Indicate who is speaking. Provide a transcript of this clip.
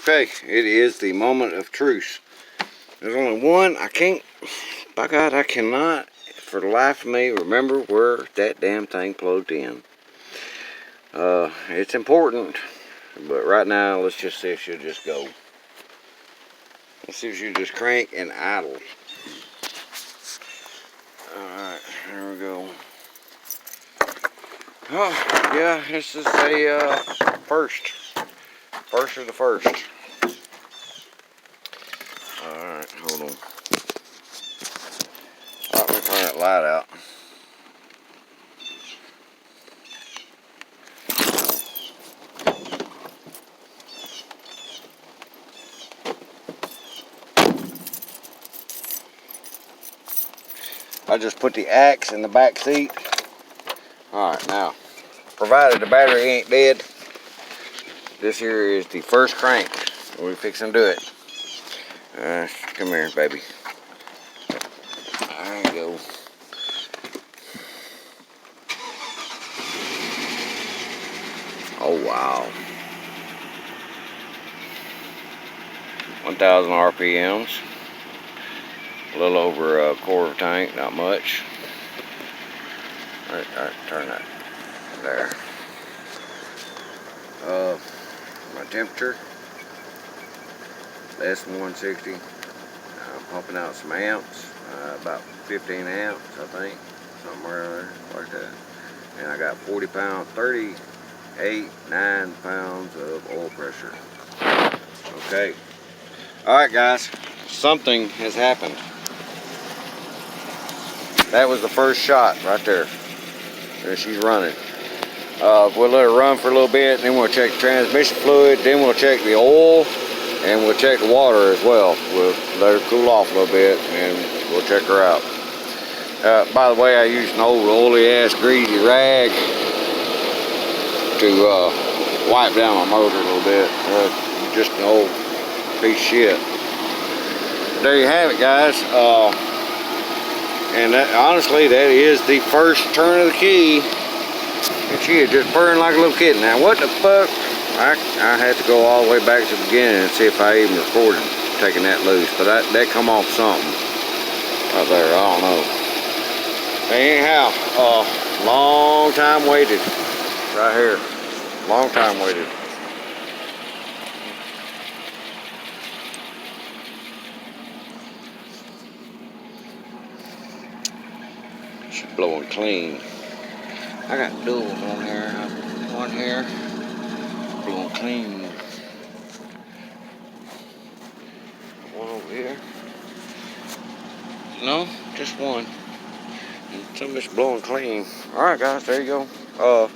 Speaker 1: Okay, it is the moment of truth. There's only one. I can't, by God, I cannot for the life of me remember where that damn thing plugged in. It's important, but right now let's just see if she'll just go. Let's see if she'll just crank and idle. Alright, here we go. Oh, yeah, this is a first. First of the first. Alright, hold on. Let me turn that light out. I just put the axe in the back seat. Alright, now, provided the battery ain't dead, this here is the first crank. We're fixing to do it. Come here, baby. There you go. Oh, wow. 1,000 RPMs. A little over a quarter tank, not much. Alright, turn that. There. My temperature, less than 160. Pumping out some amps, about 15 amps, I think, somewhere there, like that. And I got 40 pounds, 9 pounds of oil pressure. Okay. Alright guys, something has happened. That was the first shot right there. There she's running. We'll let her run for a little bit, then we'll check the transmission fluid, then we'll check the oil, and we'll check the water as well. We'll let her cool off a little bit, and we'll check her out. By the way, I used an old oily-ass greasy rag to wipe down my motor a little bit. Just an old piece of shit. There you have it, guys. And honestly, that is the first turn of the key. And she is just purring like a little kitten. Now, what the fuck? I had to go all the way back to the beginning and see if I even recorded taking that loose. But that come off something right there. I don't know. Anyhow, long time waited. Right here. Long time waited. She's blowing clean. I got duals on here. One here. Blowing clean. One over here. No, just one. And some of it's blowing clean. Alright guys, there you go.